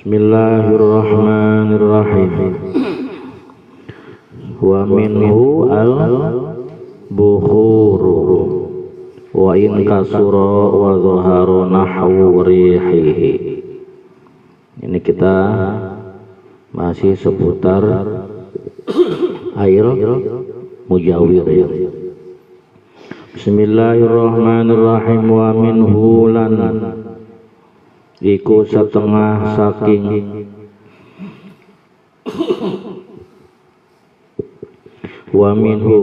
Bismillahirrahmanirrahim. Wa minhu al-bukhuru wa in kasura wa zahara nahwu rihihi. Ini kita masih seputar air mujawir ya. Bismillahirrahmanirrahim. Wa minhu lan iku setengah saking wa minhu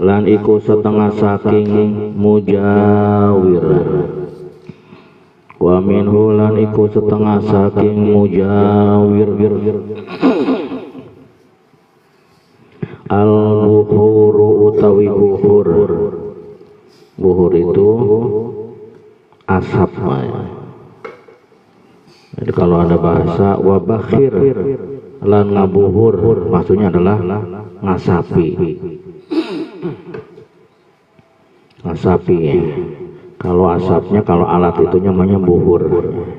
lan iku setengah saking mujawir. Wa minhu lan iku setengah saking mujawir al-bukhuru utawi buhur. Buhur itu asap. Jadi kalau ada bahasa wabakhir lan ngabuhur, maksudnya adalah ngasapi. Ngasapi ya. Kalau asapnya, kalau alat itu namanya buhur.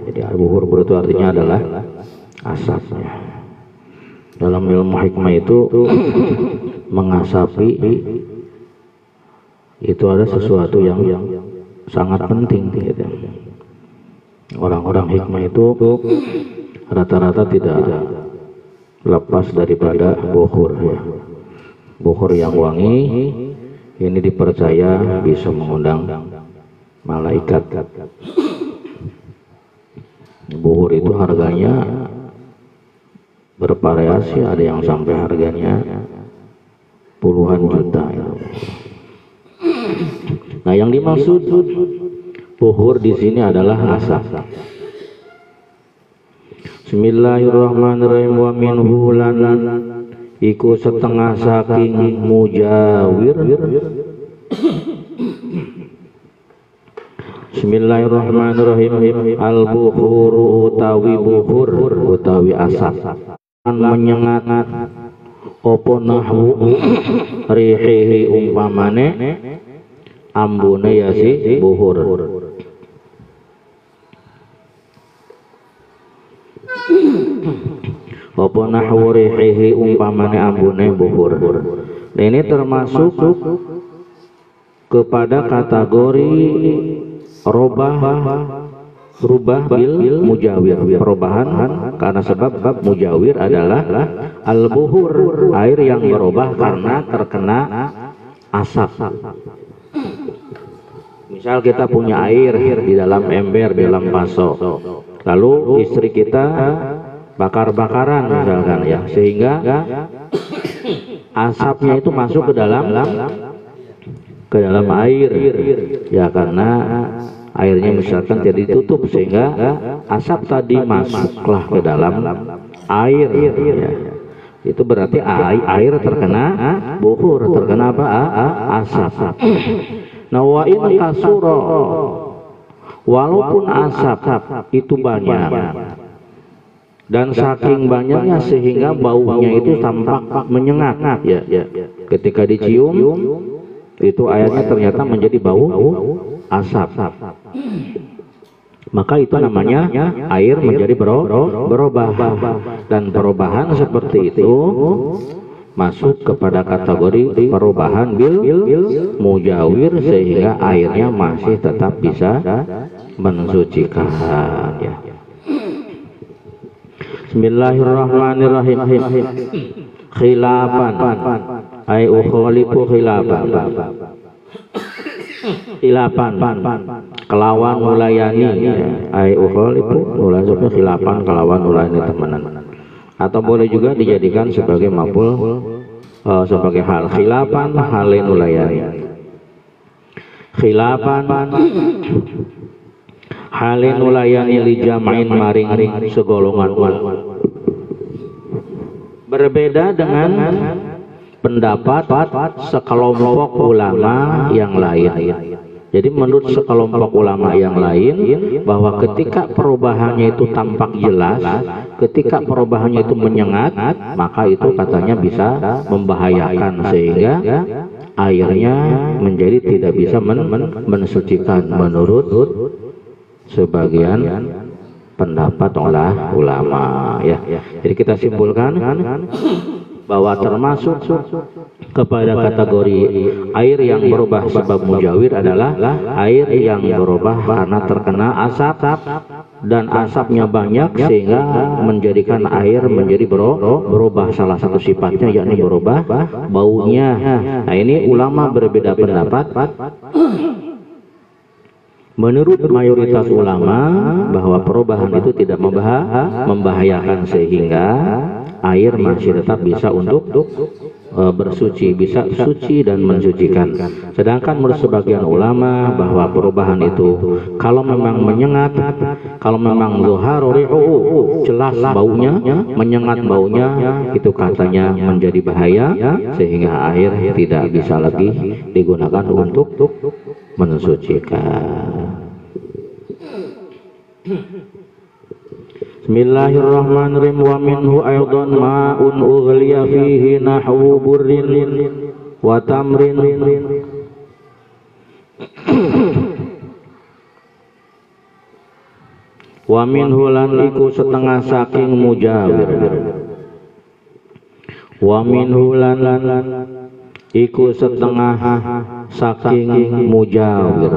Jadi buhur itu artinya adalah asapnya. Dalam ilmu hikmah itu mengasapi itu ada sesuatu yang sangat penting gitu. Orang-orang hikmah itu rata-rata tidak lepas daripada bukhur ya. Bukhur yang wangi ini dipercaya bisa mengundang malaikat. Bukhur itu harganya bervariasi, ada yang sampai harganya puluhan juta ya. Nah, yang dimaksud buhur di sini adalah asap. Bismillahirrahmanirrahim. Wa minhu lan iku setengah saking mujawir. Bismillahirrahmanirrahim. Al buhuru utawi buhur utawi asap menyengat opo nahwu rihihi umpamane ambune ya si buhur. Apa nahwu rihihi umpamane ambune buhur. Nah, ini termasuk kepada kategori rubah bil mujawir, perubahan karena sebab mujawir adalah al-buhur, air yang berubah karena terkena asap. Misal kita punya air di dalam ember, di dalam baso, lalu istri kita bakar-bakaran misalkan ya, sehingga asapnya itu masuk ke dalam air ya, karena airnya misalkan jadi ditutup sehingga asap tadi masuklah ke dalam air ya. Itu berarti air terkena buhur, terkena apa? Asap. Nah, wa in kasura, walaupun asap itu banyak dan saking banyaknya sehingga baunya itu tampak menyengat ya. Ketika dicium itu airnya ternyata menjadi bau asap, maka itu namanya air menjadi berubah. Dan perubahan seperti itu masuk kepada kategori perubahan bil mujawir, sehingga airnya masih tetap bisa mensucikan ya. Bismillahirrahmanirrahim. Khilafan ay ukhalifu khilafan kelawan mulayani ay ukhalifu mulayani khilafan kelawan mulayani temenan, atau boleh juga dijadikan sebagai maf'ul sebagai hal. Khilafan halin mulayani, khilafan halin mulayani li jama'in maring segolongan berbeda dengan pendapat sekelompok ulama yang lain. Jadi menurut sekelompok ulama yang lain bahwa ketika perubahannya itu tampak jelas, ketika perubahannya itu menyengat, maka itu katanya bisa membahayakan sehingga airnya menjadi tidak bisa mensucikan menurut sebagian pendapat oleh ulama ya. Jadi kita simpulkan bahwa termasuk kepada kategori air yang berubah sebab mujawir adalah air yang berubah karena terkena asap dan asapnya banyak sehingga menjadikan air menjadi berubah, salah satu sifatnya yakni berubah baunya. Nah ini ulama berbeda pendapat. Menurut mayoritas ulama bahwa perubahan itu tidak membahayakan sehingga air masih tetap bisa untuk bersuci, bisa suci dan mensucikan. Sedangkan menurut sebagian ulama bahwa perubahan itu kalau memang menyengat, kalau memang zuharu ri'uhu, jelas baunya, menyengat baunya, itu katanya menjadi bahaya sehingga air tidak bisa lagi digunakan untuk mensucikan. Bismillahirrahmanirrahim. Wa minhu aydan ma'un ughliya fihi nahwu burrin wa tamrin wa minhu lan iku setengah saking mujawir. Wa minhu lan iku setengah saking mujawir,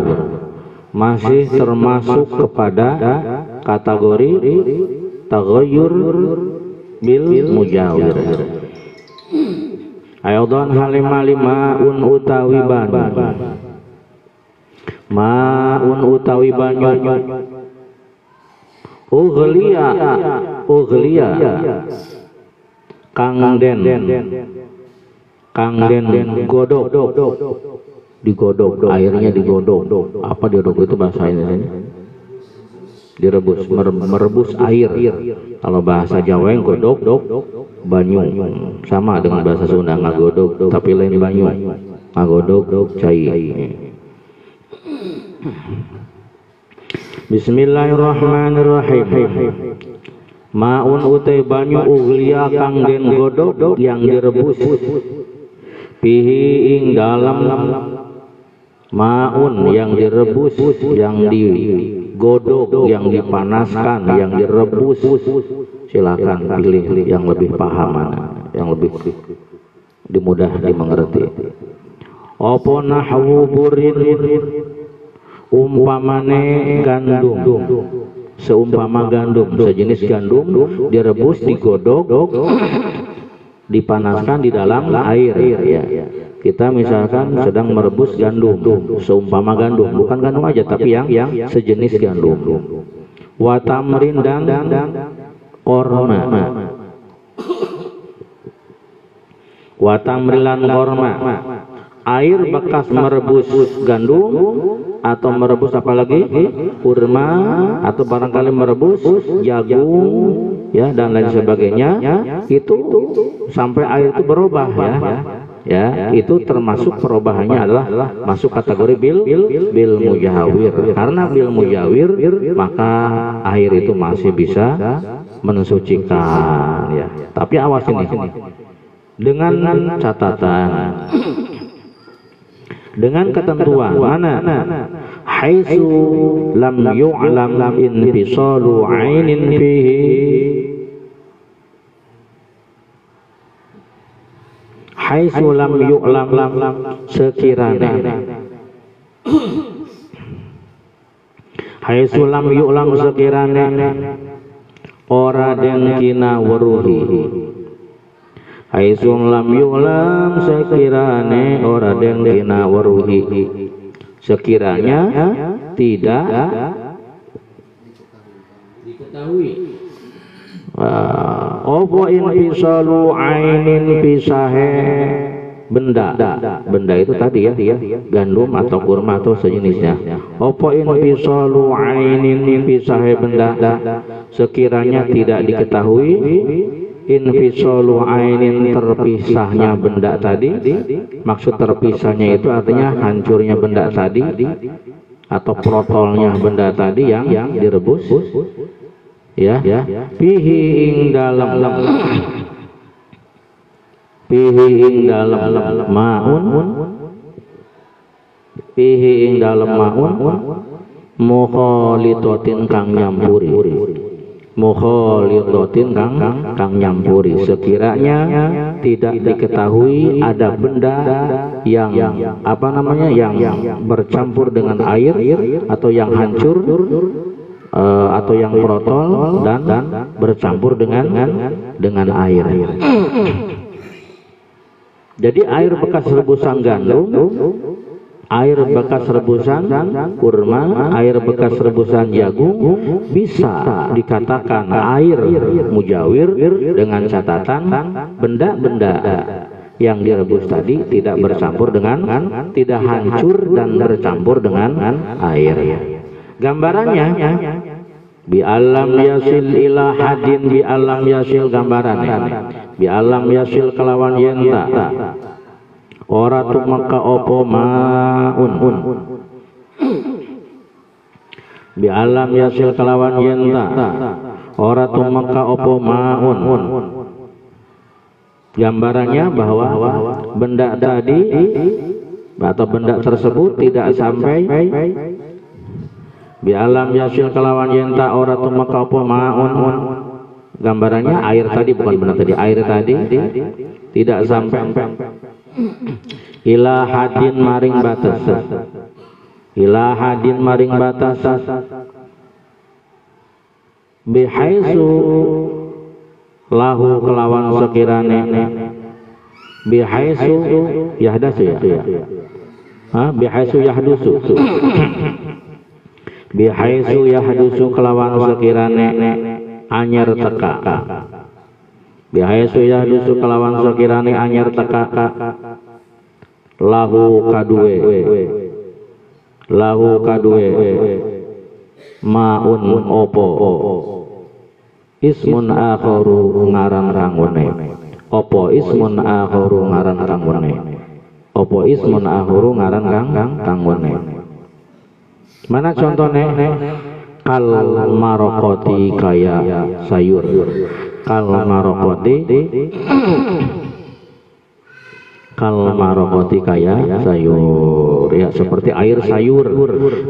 masih termasuk kepada kategori taghayyur bil mujawir. Aydan ma'un utawi banyu, ma'un utawi banyu, ughliya kang den godok, digodok, airnya digodok. Apa digodok itu bahasa ini? Direbus, merebus air. Kalau bahasa Jawa yang godok banyu, sama dengan bahasa Sunda ngagodok tapi lain banyu, ngagodok cai. Bismillahirrahmanirrahim. Ma'un utai banyu ughliya kang den godok yang direbus, pihi ing dalam ma'un yang direbus, yang digodok, yang dipanaskan, yang direbus. Silakan pilih yang lebih paham mana, yang lebih mudah dimengerti. Apa nahwu burin, umpamane gandum, seumpama gandum, sejenis gandum direbus, digodok, dipanaskan di dalam air ya. Kita misalkan sedang merebus gandum, seumpama gandum, bukan gandum aja tapi yang sejenis gandum. Wa tamrin dan korma, wa tamrilan korma, air bekas merebus gandum atau merebus apalagi kurma atau barangkali merebus jagung ya dan lain sebagainya, itu sampai air itu berubah ya, itu termasuk perubahannya adalah masuk kategori bil mujawir. Karena bil mujawir maka air itu masih bisa mensucikan ya. Tapi awas ini dengan catatan, dengan ketentuan mana haitsu lam yu'lam infisalu 'ainin fihi, haitsu lam yu'lam sekiranya, haitsu lam yu'lam sekiranya ora den kina weruhi, haitsu lam yu'lam sekiranya ora den kina weruhi, sekiranya tidak diketahui opo infisalu ainin pisahe benda itu tadi ya, gandum atau kurma atau sejenisnya. Opo infisalu ainin pisahe benda, sekiranya tidak diketahui infisalu ainin terpisahnya benda tadi. Maksud terpisahnya itu artinya hancurnya benda tadi atau protolnya benda tadi yang direbus ya, pihi ing dalam ma'un, pihi ing dalam ma'un mukhalitatin kang nyampuri, mukhalidatin kang nyampuri, sekiranya tidak diketahui ada benda yang apa namanya yang bercampur dengan air atau yang hancur atau yang protol dan bercampur dengan air. Jadi air bekas rebusan gandum, air bekas rebusan kurma, air bekas rebusan jagung bisa dikatakan air mujawir dengan catatan benda-benda yang direbus tadi tidak bercampur dengan, tidak hancur dan bercampur dengan air. Gambarannya bi alam yasil ila hadin, bi alam yasil gambarannya bi alam yasil kelawan yenta ora tumeka opo maun bi alam yasil kelawan yenta ora tumeka opo maun. Gambarannya bahwa benda tadi atau benda tersebut tidak sampai bi alam yasil kelawan yenta ora tumeka opo maun. Gambarannya air tadi, bukan benda tadi, air tadi tidak sampai ila hadin maring batas, ila hadin maring batas bihaitsu lahu kelawan sekirane bihaitsu yahdasu ya bihaitsu yahdusu bihaitsu yahdusu kelawan sekirane anyar teka, bihaitsu yahdusu kelawan sekirane anyar teka lahu kadue maun opo ismun akharu ngaran rangune, opo ismun akharu ngaran rangune, opo ismun akharu ngaran rangune. Mana contohnya? Kal marokoti kaya sayur, kal marokoti kaya sayur, ya seperti air sayur.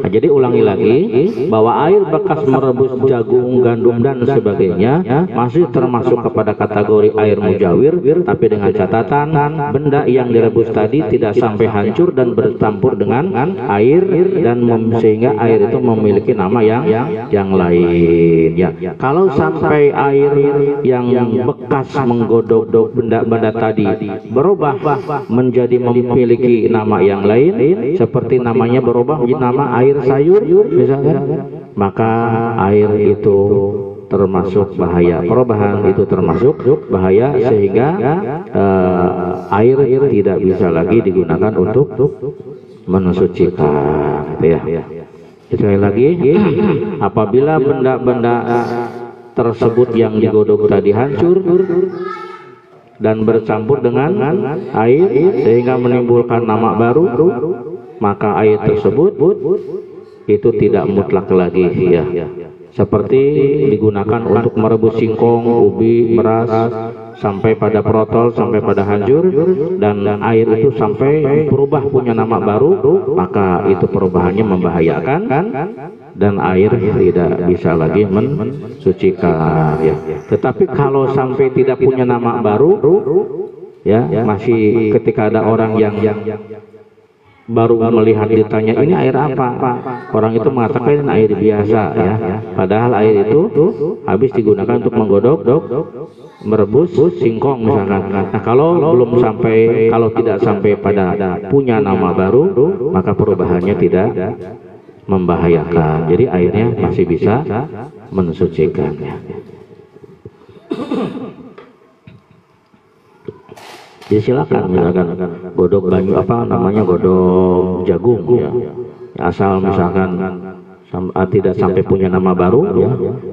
Nah, jadi ulangi lagi bahwa air bekas merebus jagung, gandum dan sebagainya masih termasuk kepada kategori air mujawir, tapi dengan catatan benda yang direbus tadi tidak sampai hancur dan bercampur dengan air dan sehingga air itu memiliki nama yang lain. Ya, kalau sampai air yang bekas menggodok benda-benda tadi berubah menjadi memiliki nama yang lain, seperti namanya berubah menjadi nama air sayur misalkan, maka air itu termasuk bahaya. Perubahan itu termasuk bahaya sehingga air tidak bisa lagi digunakan untuk mensucikan, gitu ya. Sekali lagi, apabila benda-benda tersebut yang digodok tadi hancur dan bercampur dengan air sehingga menimbulkan nama baru, maka air tersebut itu tidak mutlak lagi, ya. Seperti digunakan untuk merebus singkong, ubi, beras sampai pada protol, sampai pada hancur, dan air itu sampai berubah punya nama baru, maka itu perubahannya membahayakan dan air tidak bisa lagi mensucikan, ya. Tetapi kalau sampai tidak punya nama baru, ya, masih ketika ada orang yang baru melihat ditanya ini air apa, orang itu mengatakan air biasa, ya, padahal air itu habis digunakan untuk menggodok merebus singkong misalkan. Nah, kalau belum sampai, kalau tidak sampai pada punya nama baru, maka perubahannya tidak membahayakan, jadi airnya masih bisa mensucikan. Jadi silakan misalkan godok banyu apa namanya, godok jagung, ya, asal misalkan tidak sampai punya nama baru, ya.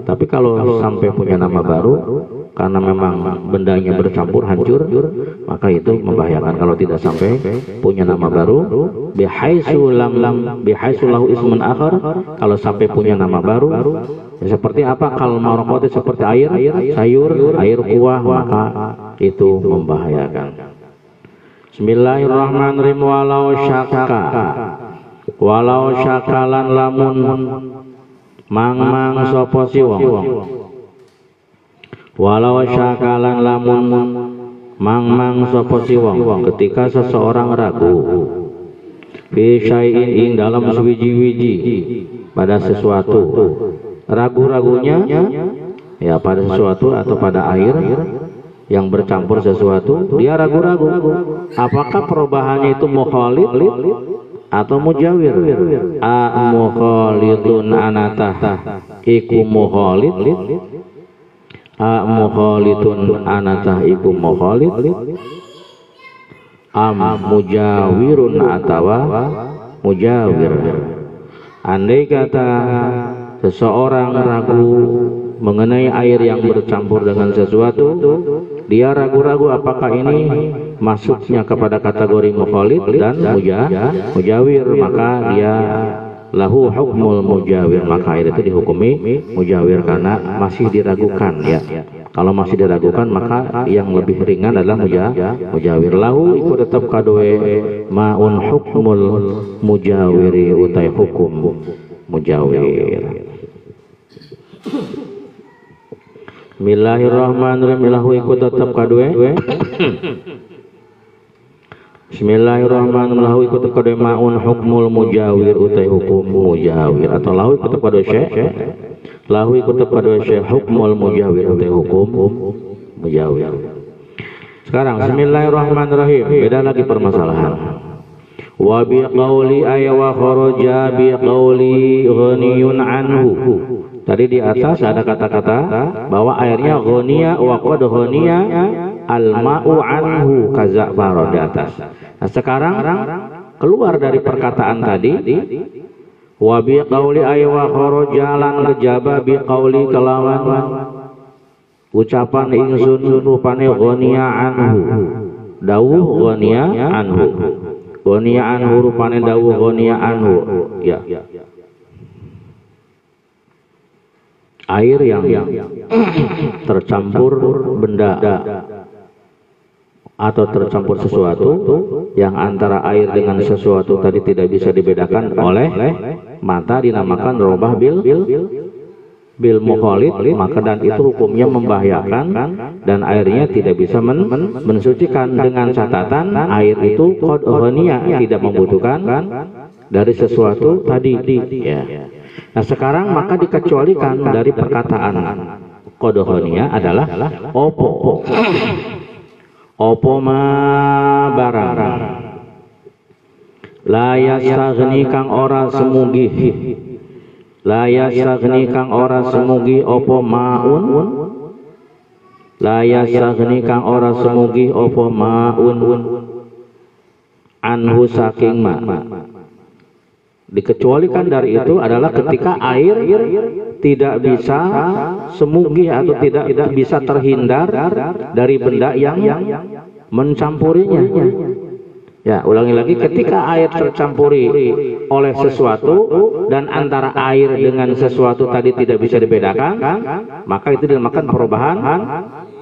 Tapi kalau sampai punya nama baru karena memang bendanya bercampur hancur, maka itu membahayakan. Kalau tidak sampai punya nama baru, bihaitsu lahu ismun akhar, kalau sampai punya nama baru, ya, seperti apa? Kal marokoti, seperti air sayur, air kuah, maka itu membahayakan. Bismillahirrahmanirrahim. Walau syakalan lamun mang sopo si wong Walau syakalan lamun mang sapa si wong ketika seseorang ragu fi syai'in ing dalam suwiji-wiji pada sesuatu, ragu-ragunya ya pada sesuatu atau pada air yang bercampur sesuatu, dia ragu-ragu apakah perubahannya itu mukhalid atau mujawir. A mukhalidun anatah iku mukhalid, a mukhalidun anatah iku mukhalid, am mujawirun atawa mujawir. Andai kata seseorang ragu mengenai air yang bercampur dengan sesuatu, dia ragu-ragu apakah ini masuknya kepada kategori mukhalid dan mujawir, maka dia lahu hukmul mujawir, maka air itu dihukumi mujawir karena masih diragukan ya. Kalau masih diragukan maka yang lebih ringan adalah mujawir. Lahu iku tetap kadoe maun hukmul mujawiri utai hukum mujawir. Bismillahirrahmanirrahim. Lahu iku tetap kadoe Bismillahirrahmanirrahim. Lahu iku tetap kadoe maun hukmul mujawir utai hukum mujawir, atau lahu iku tetap kadoe syekh, lahu iku tetap kadoe syekh hukmul mujawir utai hukum mujawir. Sekarang bismillahirrahmanirrahim, beda lagi permasalahan. Wa bi qauli ay wa kharaja bi qauli ghaniyun anhu. Tadi di atas ada kata-kata bahwa airnya ghaniya wa qad ghaniya al-ma'u anhu kaza'far di atas. Nah, sekarang keluar dari perkataan tadi wa bi qauli ay wa kharaja lan kejaba bi qauli kelawan ucapan ingsun rupane ghaniya anhu, dawuh ghaniya anhu, ghaniya anhu rupane dawuh ghaniya anhu ya. Air yang tercampur benda atau tercampur sesuatu yang antara air dengan sesuatu tadi tidak bisa dibedakan oleh mata dinamakan robah bil mukhalid, maka dan itu hukumnya membahayakan dan airnya tidak bisa mensucikan, dengan catatan air itu qad ghaniya, tidak membutuhkan dari sesuatu tadi ya. Nah sekarang maka dikecualikan dari perkataan qad ghaniya adalah opo ma barang la yastaghni kang ora semugi, la yastaghni kang ora semugi opo maun, la yastaghni kang ora semugi opo maun anhu saking ma. Dikecualikan dari itu adalah ketika air tidak bisa semugi atau tidak bisa terhindar dari benda yang mencampurinya. Ya, ulangi lagi, ketika air tercampuri oleh sesuatu dan antara air dengan sesuatu tadi tidak bisa dibedakan, maka itu dinamakan perubahan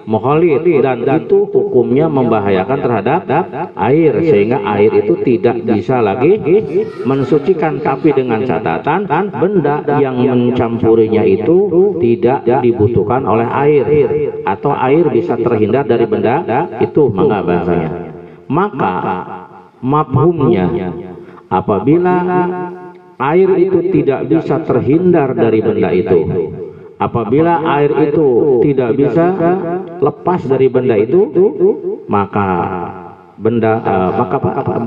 mukhalid dan itu hukumnya membahayakan terhadap air, sehingga air itu tidak bisa lagi mensucikan, tapi dengan catatan benda yang mencampurinya itu tidak dibutuhkan oleh air atau air bisa terhindar dari benda itu, maka bahasanya. Maka mafhumnya apabila air itu tidak bisa terhindar dari benda itu, apabila air itu tidak bisa lepas dari benda itu, maka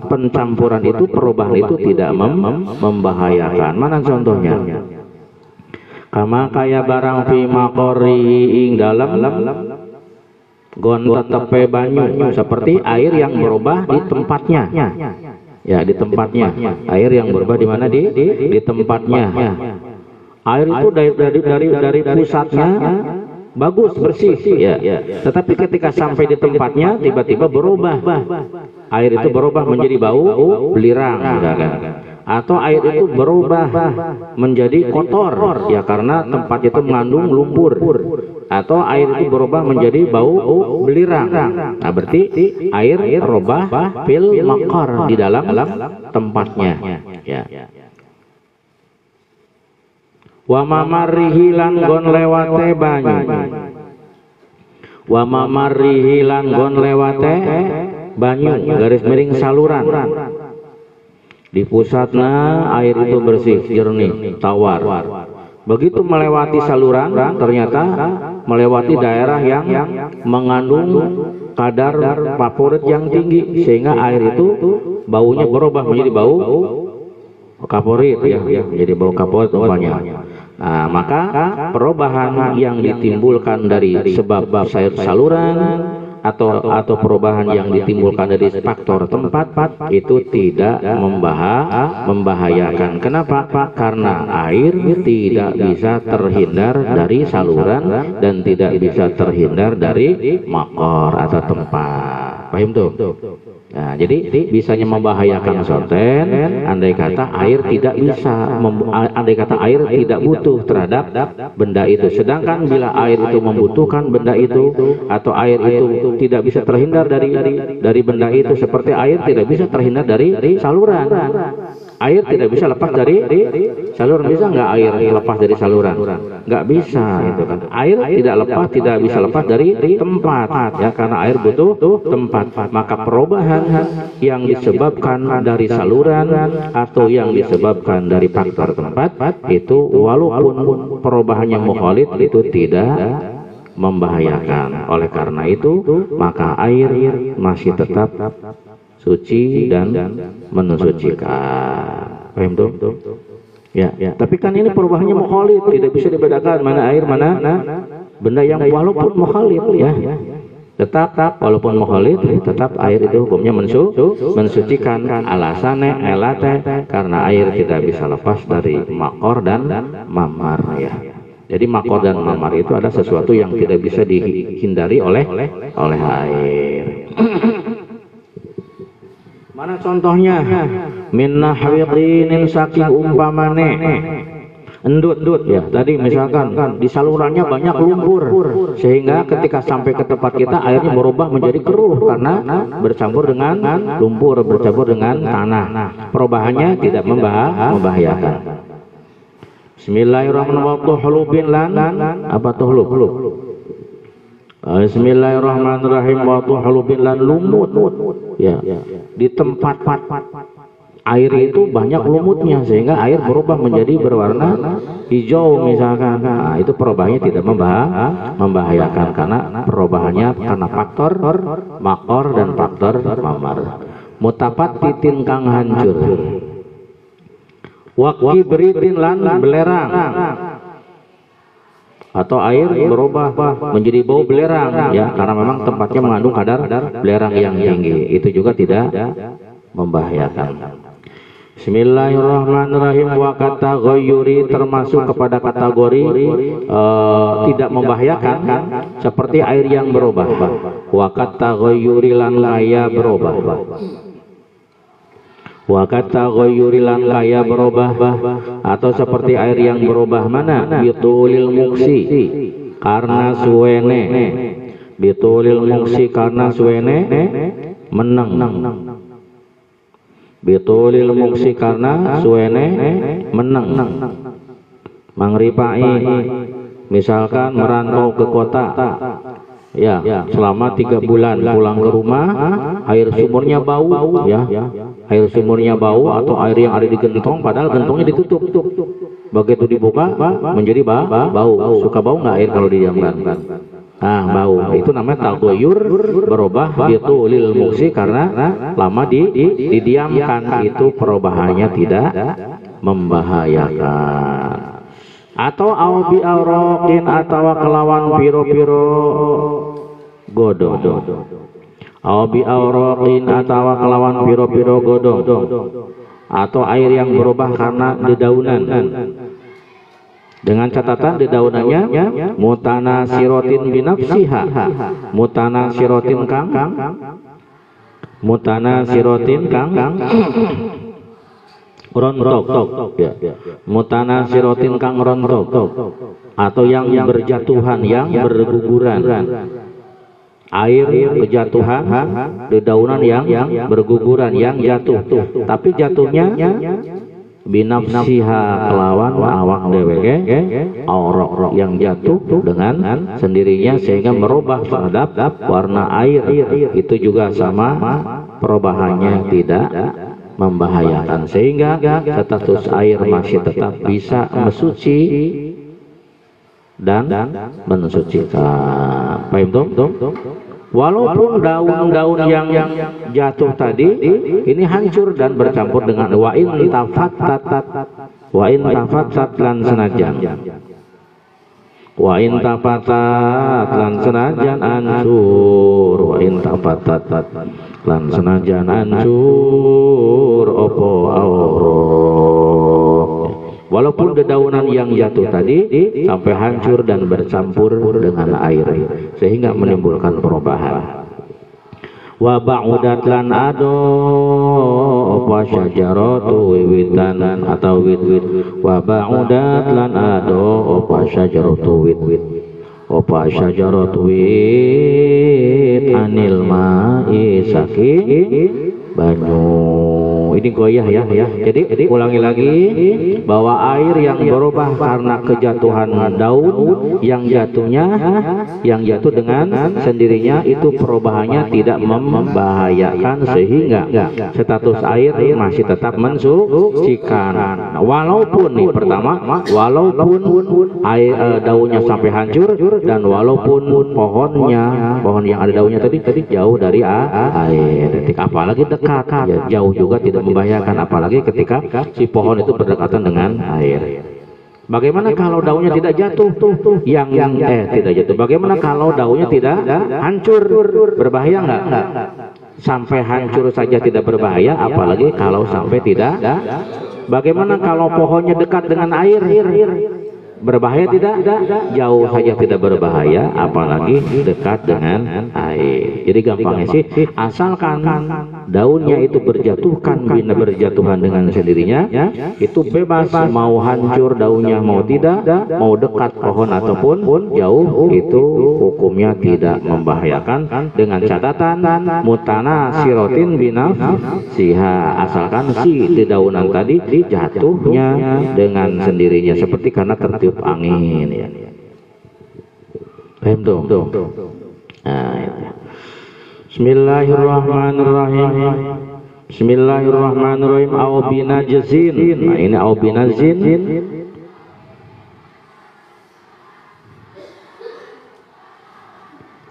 pencampuran itu, perubahan itu tidak membahayakan. Mana contohnya? Kama kaya barang fi maqori ing dalam gon tetepe banyu, seperti air yang berubah di tempatnya. Ya, di tempatnya. Air yang berubah di mana? Di tempatnya. Air itu dari pusatnya bagus, bersih ya. Tetapi ketika sampai di tempatnya tiba-tiba berubah. Air itu berubah menjadi bau belirang misalkan. Atau air itu berubah menjadi kotor ya karena tempat itu mengandung lumpur. Atau air itu berubah menjadi bau belirang. Nah, berarti air berubah fil maqar, di dalam tempatnya ya. Wa mamarihi lan gon lewate banyu, wa mamarihi lan gon lewate banyu garis miring saluran. Di pusatnya air itu bersih, jernih, tawar. Begitu melewati saluran, ternyata melewati daerah yang mengandung kadar favorit yang tinggi, sehingga air itu baunya berubah menjadi bau kaporit, ya, jadi bau kaporit umpamanya. Nah, maka perubahan yang ditimbulkan dari sebab saluran atau perubahan yang ditimbulkan dari faktor tempat itu tidak membahayakan. Kenapa? Karena air tidak bisa terhindar dari saluran dan tidak bisa terhindar dari makor atau tempat. Paham tuh? Nah, jadi bisanya membahayakan sonten andai kata air tidak bisa, andai kata air tidak butuh terhadap benda itu. Sedangkan bila air itu membutuhkan benda itu, atau air itu tidak bisa terhindar dari benda itu, seperti air tidak bisa terhindar dari saluran. Air tidak bisa lepas dari saluran. Bisa nggak air lepas dari saluran? Nggak bisa, itu kan. Air tidak bisa lepas dari tempat, ya, karena air butuh tempat. Maka perubahan yang disebabkan dari saluran atau yang disebabkan dari faktor tempat itu, walaupun perubahannya mukhalid, itu tidak membahayakan. Oleh karena itu, maka air masih tetap suci dan mensucikan. Paham tuh? Ya. Tapi kan ini perubahannya mukhalid, tidak bisa dibedakan mana air mana benda yang walaupun mukhalid, ya. Tetap walaupun mukhalid, tetap air itu hukumnya mensucikan. Alasannya elate karena air tidak bisa lepas dari makor dan mamar, ya. Jadi makor dan mamar itu ada sesuatu yang tidak bisa dihindari oleh air. Mana contohnya? Min nahwiqinin, saking umpamane endut, ya. Tadi misalkan di salurannya banyak lumpur, sehingga ketika sampai ke tempat kita airnya berubah menjadi keruh karena bercampur dengan lumpur, bercampur dengan tanah. Perubahannya tidak membahayakan. Bismillahirrahmanirrahim. Tuhlubin lan apa tuhlub? Bismillahirrahmanirrahim. Wa tuhlubin lan lumut, ya. Di tempat air itu banyak lumutnya, sehingga air berubah menjadi berwarna hijau misalkan. Nah, itu perubahannya tidak membahayakan karena perubahannya karena faktor makor dan faktor mamar. Mutapat titin kang hancur. Waki beritin lan belerang, atau air berubah menjadi bau belerang, ya, karena memang tempatnya mengandung kadar belerang yang tinggi. Itu juga tidak membahayakan. Bismillahirrahmanirrahim. Wa kata ghayyuri, termasuk kepada kategori tidak membahayakan, seperti air yang berubah. Wa kata ghayyuri lan kaya berubah. Wa kata ghayyuri lan kaya berubah, atau seperti air yang berubah mana? Bitulil muksi, karena suwene. Bitulil muksi, karena suwene meneng. Bitulil muksi, karena suwene meneng. Mangripai, misalkan merantau ke kota, ya, selama 3 bulan pulang ke rumah, air sumurnya bau, ya, air sumurnya bau, atau air yang ada di gentong padahal gentongnya ditutup, begitu dibuka menjadi bau. Suka bau nggak air kalau didiamkan? Nah, bau. Itu namanya taghayyur, berubah bitulil muksi, karena lama didiamkan. Itu perubahannya tidak membahayakan. Atau aubi aurokin, atau kelawan piro-piro godong. Aubi aurokin, atau kelawan piro-piro godong, atau air yang berubah karena dedaunan. Dengan catatan dedaunannya mutana sirotin binafsiha, mutana sirotin kang rontok, ya. Mutana sirotin kang rontok, atau yang berjatuhan, yang berguguran. Air berjatuhan, dedaunan yang berguguran, yang jatuh, tapi jatuhnya binafsiha kelawan awak dheweke aurok yang jatuh dengan sendirinya sehingga merubah terhadap warna air, itu juga sama perubahannya tidak membahayakan, sehingga status air masih tetap bisa mensuci dan mensucikan. Paham dong? Walaupun daun-daun yang jatuh tadi ini hancur dan bercampur dengan wa in tafattat lan senajan hancur, wa in tafattat lan senajan hancur opo aurok. Walaupun dedaunan yang jatuh tadi sampai hancur dan bercampur dengan air sehingga menimbulkan perubahan. Wa ba'udat lan ado apa syajaratu wiwitan atau wit-wit. Wa ba'udat lan ado apa syajaratu wit-wit. Apa syajaratu wit anil ma'i saking banyu. Ini goyah ya. Jadi ulangi lagi bahwa air yang berubah karena kejatuhan daun yang jatuh dengan sendirinya itu perubahannya tidak membahayakan sehingga status air masih tetap mensucikan. Walaupun nih pertama, walaupun air daunnya sampai hancur dan walaupun pohon yang ada daunnya tadi jauh dari air. Apalagi dekat ya, jauh juga tidak membahayakan, apalagi ketika si pohon itu berdekatan dengan air. Bagaimana kalau daunnya tidak jatuh? Tidak jatuh. Bagaimana kalau daunnya tidak hancur? Berbahaya enggak? Sampai hancur saja tidak berbahaya, apalagi kalau sampai tidak. Bagaimana kalau pohonnya dekat dengan air? Berbahaya tidak? Jauh saja tidak berbahaya, apalagi dekat dengan air. Jadi gampangnya sih, asalkan daunnya itu berjatuhan dengan sendirinya, itu bebas mau hancur daunnya mau tidak, mau dekat pohon ataupun jauh, itu hukumnya tidak membahayakan dengan catatan mutana sirotin binafsiha, asalkan si dedaunan tadi jatuhnya dengan sendirinya seperti karena tertiup angin ya. Paham dong? Nah, itu. Bismillahirrahmanirrahim. Au binajzin. Nah, ini au binajzin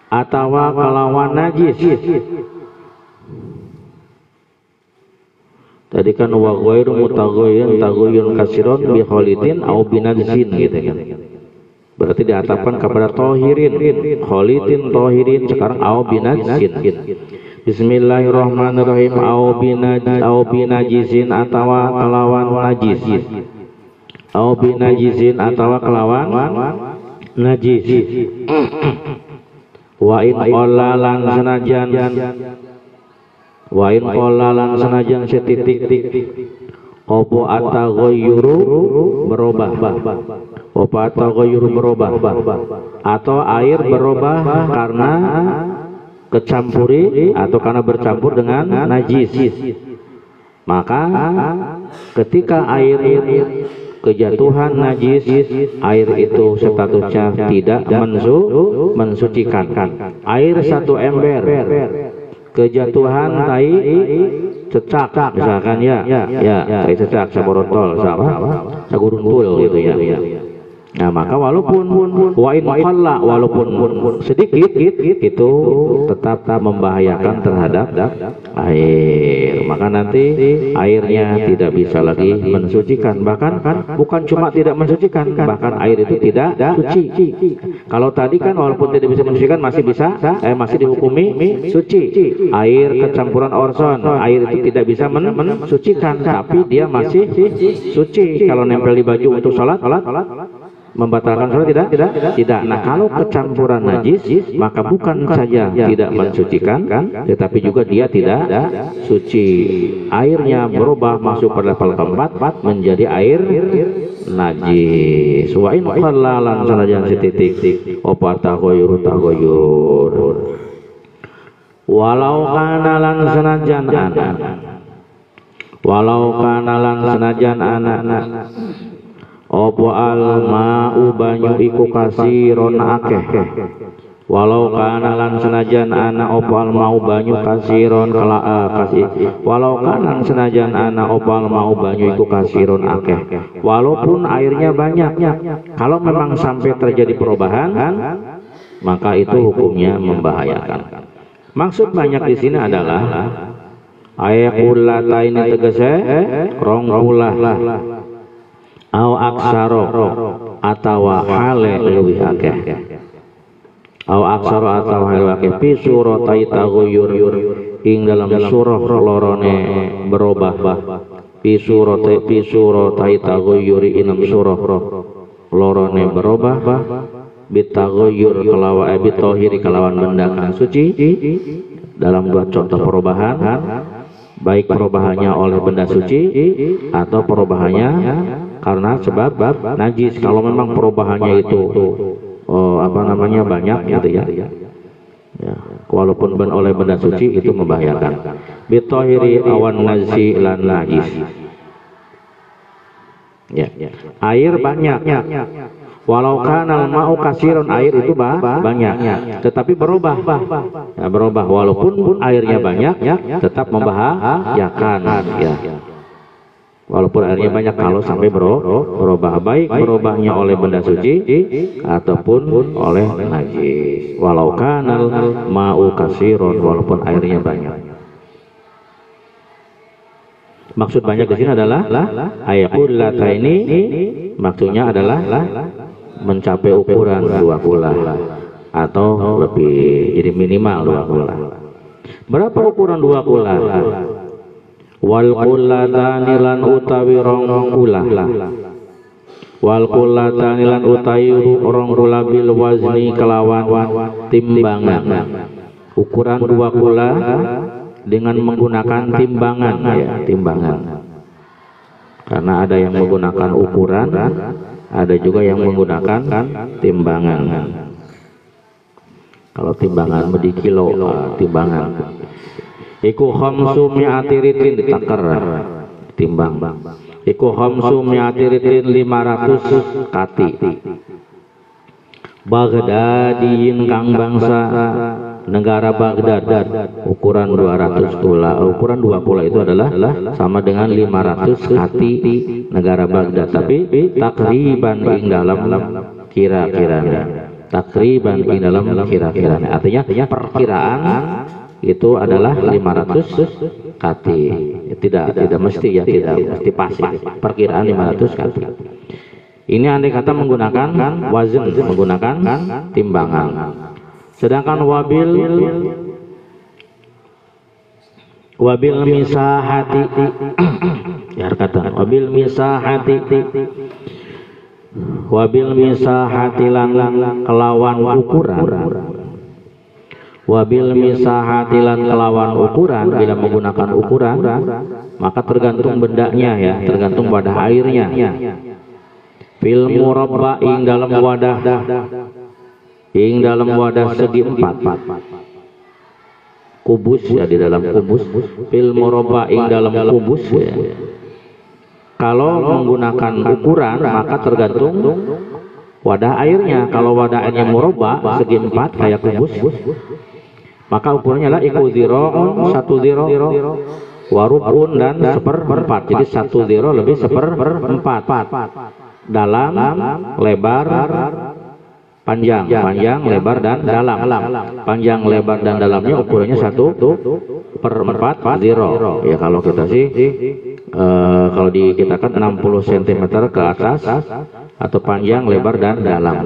atawa kalawan najis. Tadi kan wa ghairu mutaghayyin taghayyun kasiron bi khalidin au binajzin gitu kan. Berarti diatapkan kepada tohirin, khalidin tohirin, sekarang au binajzin. Bismillahirrahmanirrahim. Au binajizin atawa kelawan najis. Au binajizin atawa kelawan najis. Wa in qallalan senajan setitik opo ataghayyuru berubah atau air berubah karena kecampuri atau karena bercampur dengan najis, maka ketika air kejatuhan najis, air itu statusnya tidak mensucikan. Air satu ember kejatuhan tai cecak misalkan tai cecak saborotol saguruntul gitu ya. Nah, maka walaupun wa in qalla, walaupun sedikit itu tetap membahayakan terhadap air. Maka nanti airnya tidak bisa lagi mensucikan. Bahkan bukan cuma tidak mensucikan, bahkan air itu tidak suci. Kalau tadi kan walaupun tidak bisa mensucikan masih dihukumi suci. Air kecampuran orson, air itu tidak bisa mensucikan, tapi dia masih suci. Kalau nempel di baju untuk sholat membatalkan sholat tidak. Nah, kalau kecampuran najis maka bukan saja tidak mensucikan, tetapi juga dia tidak suci. Airnya berubah masuk pada level keempat menjadi air najis. Wa in qallalan sanajan setitik opa taghayyur walau kana lan sanajan walau kana lan senajan anak opo al ma'u banyu iku kasiron akeh, walau kana lan senajan ana opo al ma'u banyu kasiron walau kana senajan ana opo al ma'u banyu iku kasiron akeh, walaupun airnya banyak. Kalau memang sampai terjadi perubahan, maka itu hukumnya membahayakan. Maksud banyak di sini adalah ayakullata ini tegese rong ulah au aksaro atawa hale luwih akeh, au aksaro atawa hale akeh fi suratai taghayyur ing dalam surah lorone berubah, fi suratai taghayyur ing surah lorone berubah, bitaghayyur kelawan bitohiri kelawan benda kang suci. Dalam dua contoh perubahan, baik perubahannya oleh benda suci atau perubahannya karena sebab najis. Kalau memang perubahannya itu banyak gitu ya, walaupun oleh benda suci itu membahayakan. Bitohiri awan najisi lan najis. Air banyak, walau kanal mau kasiron, air itu banyak, tetapi berubah, walaupun airnya banyak tetap membahayakan ya. Walaupun airnya banyak kalau sampai berubah, baik berubahnya oleh benda suci ataupun oleh najis. Walau kanal mau kasiron, walaupun airnya banyak. Maksud banyak di sini adalah ayakullata ini maksudnya adalah mencapai ukuran 2 kula atau lebih, jadi minimal 2 kula. Berapa ukuran 2 kula? Wal kullatani lan utawi rong kula, wal kullatani lan utawi rong kula bil wazni kelawan timbangan. Ukuran 2 kula dengan menggunakan timbangan ya, timbangan. Karena ada yang menggunakan ukuran, ada juga yang menggunakan timbangan. Kalau timbangan di kilo, timbangan. Iku khamsu mi'ati ritlin ditakar timbang. Iku khamsu mi'ati ritlin 500 kati. Baghdadiyin kang bangsa negara Baghdad, ukuran 200 kula. Ukuran 2 kula itu adalah sama dengan 500 kati negara Baghdad, tapi takriban ing dalam kira-kiranya. Takriban ing dalam kira-kiranya. Artinya perkiraan itu adalah 500 kati. Tidak mesti ya, tidak mesti pasti. Perkiraan 500 kati. Ini andai kata menggunakan wazn, menggunakan timbangan. Sedangkan wabil misahati ya kata wabil misahati lan kelawan ukuran, wabil misahati lan kelawan ukuran. Bila menggunakan ukuran maka tergantung bendanya ya, tergantung wadah airnya. Fil murabba ing dalam wadah segi 4 kubus ya, di dalam kubus. Fil murabba ing dalam kubus ya. Kalau menggunakan ukuran maka tergantung wadah airnya. Kalau wadah airnya murabba segi 4 kayak kubus, maka ukurannya adalah iku zira'un, 1 zira' warubun dan 1/4. Jadi 1 zira' lebih 1/4 dalam, lebar, panjang, lebar dan dalam. Panjang, lebar dan dalamnya ukurannya 1/4 zero. Ya kalau kita sih kalau di kita kan 60 cm ke atas atau panjang, lebar dan dalam.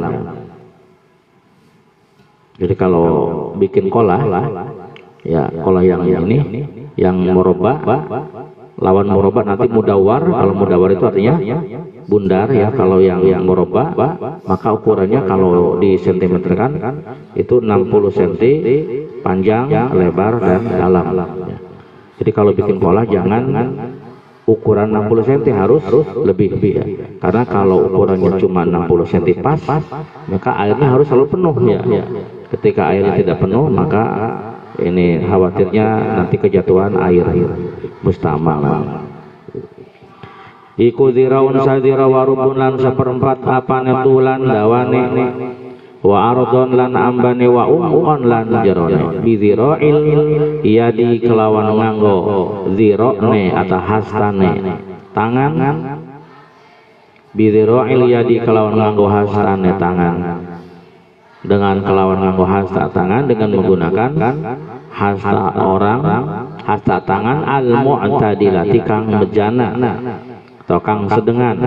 Jadi kalau bikin kolah ya, kolah yang ini yang murabba, lawan murabba nanti mudawar. Kalau mudawar itu artinya bundar ya. Kalau yang murabba maka ukurannya kalau di sentimeter kan itu 60 cm panjang, lebar dan dalam ya. Jadi kalau bikin pola jangan ukuran 60 cm, harus lebih ya. Karena kalau ukurannya cuma 60 cm pas, maka airnya harus selalu penuh ya. Ketika airnya tidak penuh maka ini khawatirnya nanti kejatuhan air mustamal. iku ziraun sadira warubun lan seperempat apane tulan dawane wa ardon lan ambane wa umon lan jerone bizira'il yadi kelawan nganggo zira'ne atau hastane tangan bizira'il yadi kelawan nganggo hastane tangan dengan kelawan nganggo hasta tangan dengan menggunakan hasta orang hasta tangan al-mu'tadilati kang bejana atau kang sedengan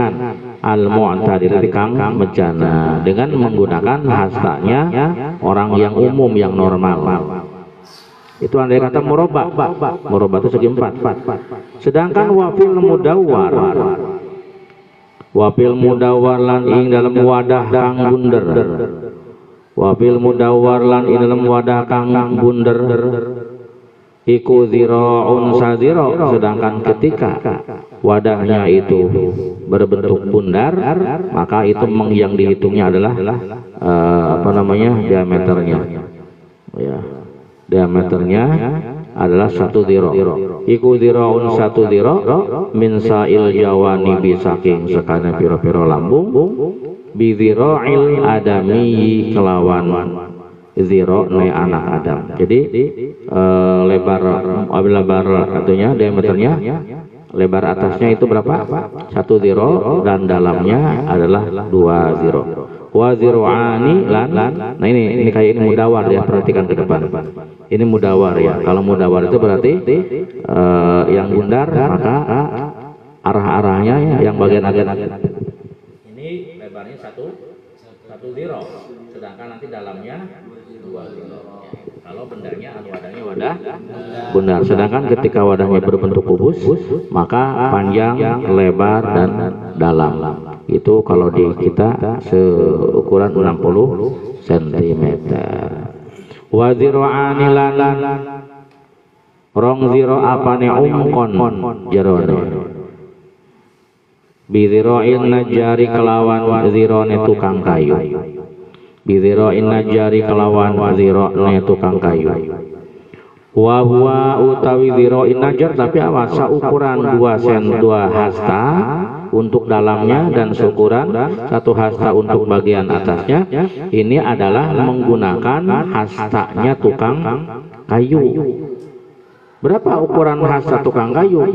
al-mu'tadilati kang bejana dengan menggunakan hastanya orang yang umum yang normal. Itu andai kata murabba. Murabba itu segi empat. Sedangkan wafil mudawwar lan ing dalam wadah kang bunder. Wafil mudawwar lan ing dalam wadah kang bunder iku zira'un sadira, sedangkan ketika wadahnya itu berbentuk bundar maka itu yang dihitungnya adalah diameternya ya, diameternya adalah 1 zira. Iku zira'un 1 zira min sa'il jawani bisaking sekana pira-pira lambung bi zira'il adami kelawan zira ne anak Adam. Jadi lebar artinya diameternya lebar atasnya itu berapa? 1 zira dan dalamnya adalah 2 zira. Wa zir'ani lan. Nah ini kayak ini mudawar ya, perhatikan ke depan. Ini mudawar ya. Kalau mudawar itu berarti yang bundar maka arah-arahnya yang bagian-bagian ini lebarnya 1 zira, sedangkan nanti dalamnya 2 zira. Kalau bendanya wadahnya wadah bundar, sedangkan ketika wadahnya berbentuk kubus maka panjang, lebar dan dalam. Itu kalau di kita seukuran 60 cm. Wa zira'ani lan rong zira apane umkon jerone bi zira'in najari kelawan zirone tukang kayu. Bizira'in najari kelawan zira'ne tukang kayu. Wa huwa utawi zira'in najar, tapi awas ukuran 2 hasta untuk dalamnya dan seukuran 1 hasta untuk bagian atasnya. Ini adalah menggunakan hastanya tukang kayu. Berapa ukuran hasta tukang kayu?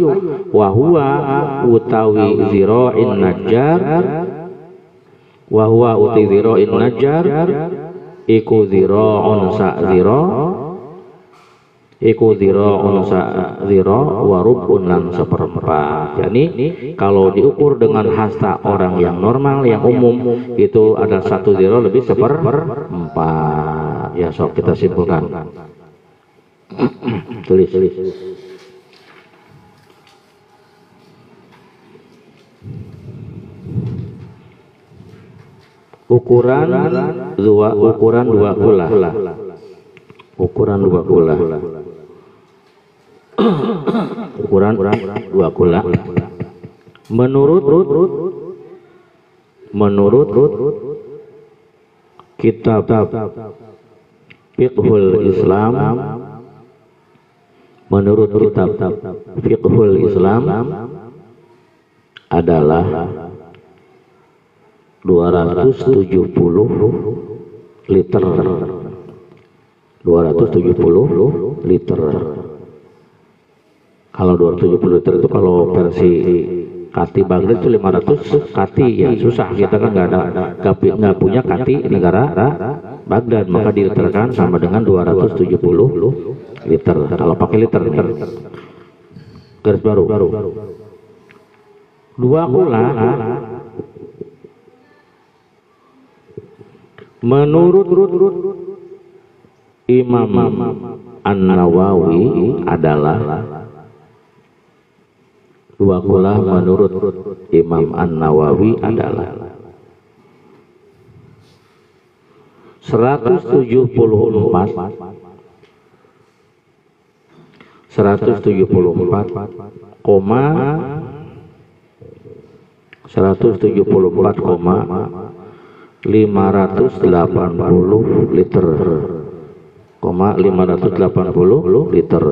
Wa huwa utawi zira'in najar wa huwa uti zira'in najar iku zira'un sa'zira wa rub'un lan seperempat. Jadi kalau diukur dengan hasta orang yang normal yang umum itu ada 1 zira lebih seperempat. Ya sok kita simpulkan. tulis ukuran 2 kula. Ukuran 2 kula. Ukuran 2 kula. Menurut kitab Fiqhul Islam, menurut kitab Fiqhul Islam adalah 270 liter. 270 liter. Kalau 270 liter itu kalau versi kati Baghdad itu 500 kati ya, susah kita kan nggak punya kati negara Baghdad, maka diliterkan sama dengan 270 liter. Kalau pakai liter nih. Garis baru. 2 kula menurut Imam An-Nawawi adalah 2 kula menurut Imam An-Nawawi adalah 580 liter. 580 liter.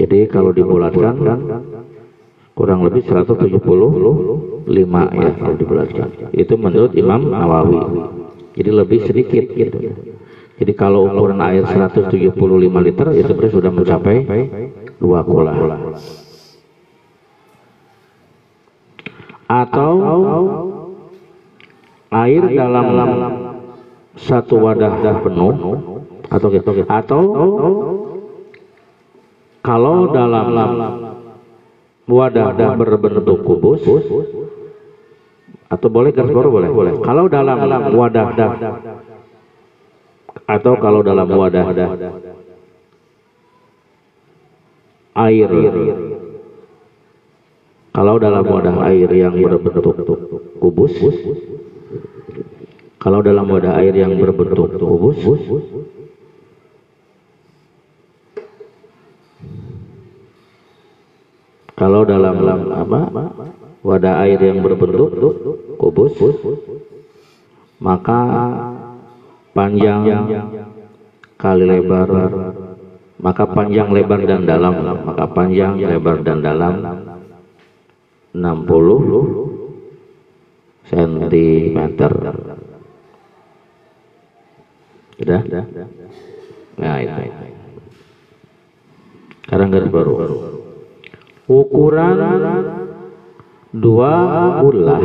Jadi kalau dibulatkan kurang lebih 175 ya kalau dibulatkan. Itu menurut Imam Nawawi. Jadi lebih sedikit gitu. Jadi kalau ukuran air 175 liter itu berarti sudah mencapai 2 kula. Atau air dalam satu wadah penuh atau kalau dalam wadah berbentuk kubus, atau boleh garis baru boleh. Kalau dalam wadah atau kalau dalam wadah air, kalau dalam wadah air yang berbentuk kubus, kalau dalam wadah air yang berbentuk kubus, kalau dalam wadah air yang berbentuk kubus, maka panjang kali lebar, maka panjang lebar dan dalam, maka panjang lebar dan dalam 60 cm. Sudah? Nah itu. Sekarang garis baru. Ukuran 2 ulah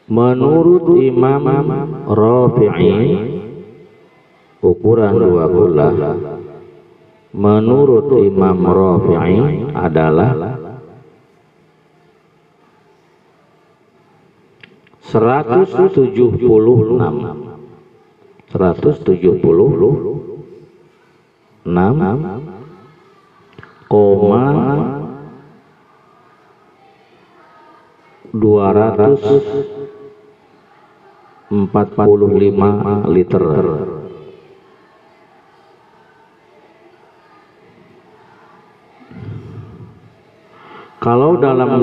menurut Imam Rafi'i, ukuran 2 ulah menurut Imam Rafi'i adalah 176,2 liter. Kalau dalam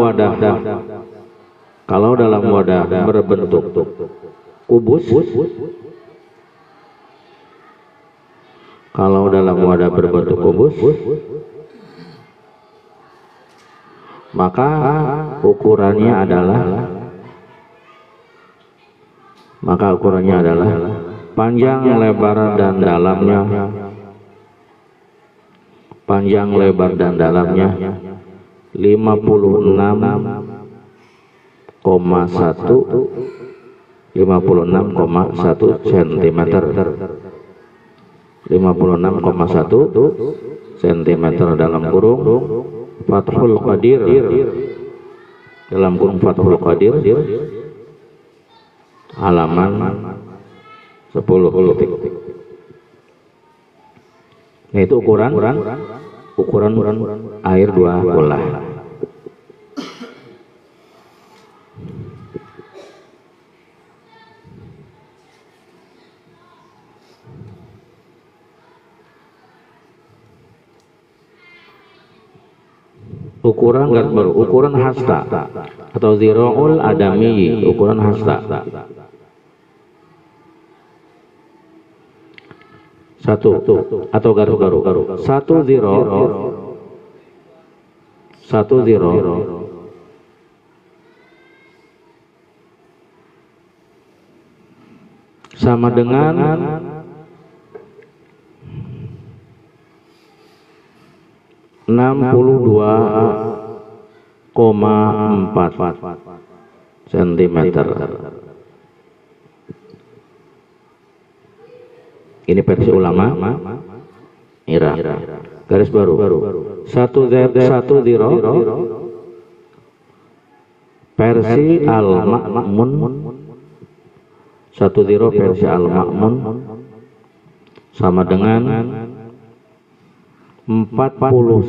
wadah berbentuk kubus, kalau dalam wadah berbentuk kubus, maka ukurannya adalah panjang lebar dan dalamnya, panjang lebar dan dalamnya 56,1 cm. 56,1 cm dalam kurung Fathul Qadir, dalam kurung Fathul Qadir halaman 10. Nah, itu ukuran air 2 ulah. Ukuran garis baru, ukuran hasta atau ziraul adami, ukuran hasta. 1 atau garis baru 1 ziro sama dengan 62,4 cm. Ini versi ulama Ira. Garis baru 1 ziro versi Al-Ma'mun, 1 ziro versi Al-Ma'mun sama dengan 41,6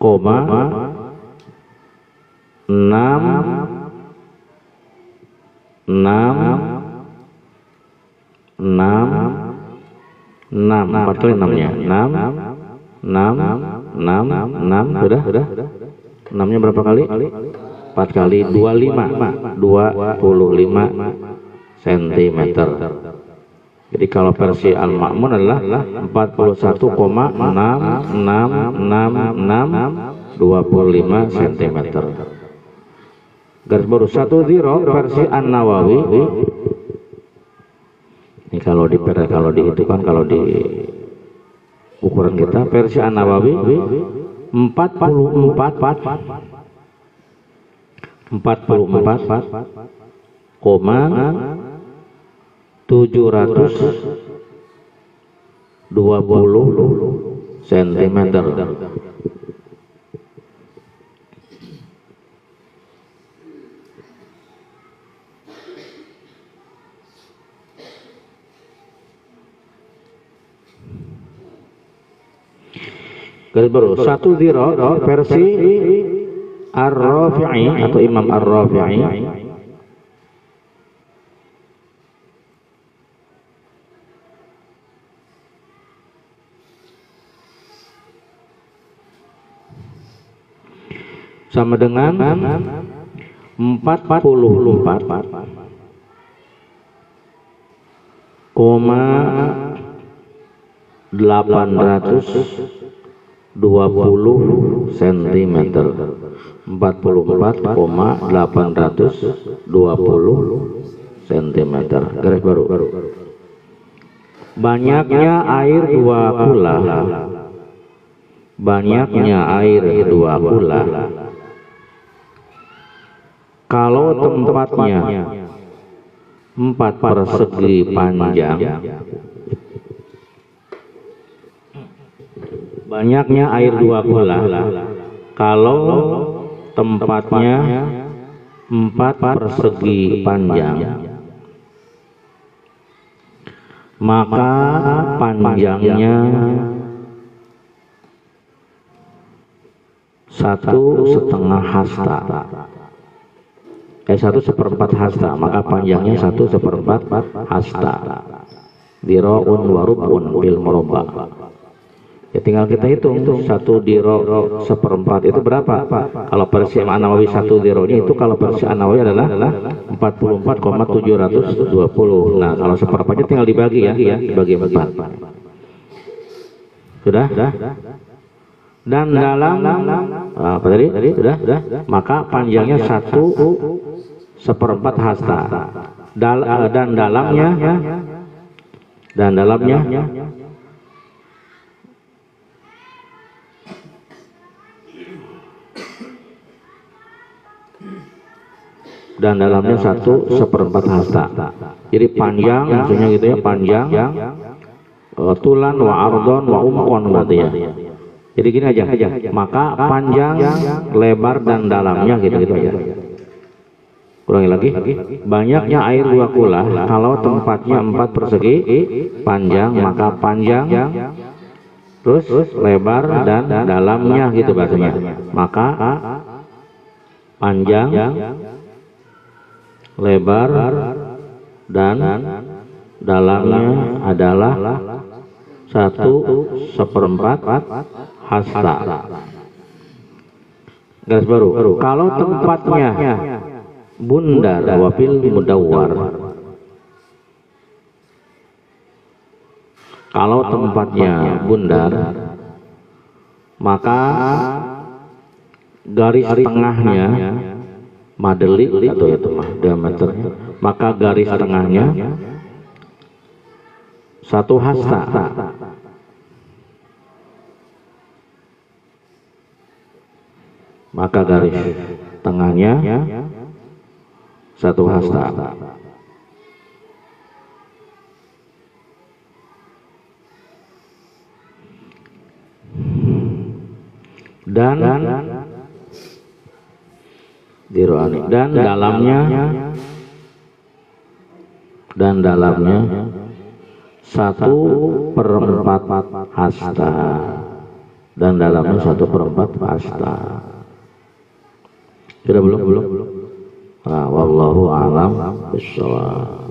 4 kali 6-nya 6 sudah 6-nya berapa kali? 4 kali 25 cm. Jadi kalau versi Al-Ma'mun adalah 41,666625 cm. Garis baru 1 ziro versi An-Nawawi. Ini kalau dihitungan, kalau di ukuran kita versi An-Nawawi 44,720 cm. Garis baru 1 ziro versi Ar-Rafi'i atau Imam Ar-Rafi'i sama dengan 44,820 cm. 44,820 cm. Garis baru. Banyaknya air 2 kula. Banyaknya air 2 kula. Kalau tempatnya 4 persegi panjang, banyaknya air 2 kula. Kalau tempatnya 4 persegi panjang, maka panjangnya 1,5 hasta. 1/4 hasta, maka panjangnya 1/4 hasta. Dira'un wa rub'un bil murabba. Ya tinggal kita hitung 1 diro 1/4 itu berapa? Kalau versi An-Nawawi 1 dironya itu, kalau versi An-Nawawi adalah 44,720. Nah, kalau 1/4-nya tinggal dibagi ya, dibagi 4. Sudah? Dan dalam apa tadi? Sudah? Maka panjangnya 1/4 hasta. Dan dalamnya dan dalamnya 1/4 hasta. Jadi panjang, maksudnya gitu ya, panjang tulan wa ardon wa umqon berarti ya. Jadi gini aja, maka panjang, lebar dan dalamnya gitu aja. Ulangi lagi. Banyaknya air 2 kula, kalau tempatnya 4 persegi panjang, maka panjang terus lebar dan dalamnya gitu bahasanya. Maka panjang, lebar dan dalamnya adalah 1/4 hasta. Garis baru. Kalau tempatnya bundar wafil mudawwar, kalau tempatnya bundar, maka garis tengahnya madeli atau itu mah diameternya, maka garis tengahnya 1 hasta. Maka garis tengahnya 1 hasta. Dan dalamnya 1/4 hasta. Dan dalamnya 1/4 hasta. Sudah belum? Wallahu a'lam bishawab.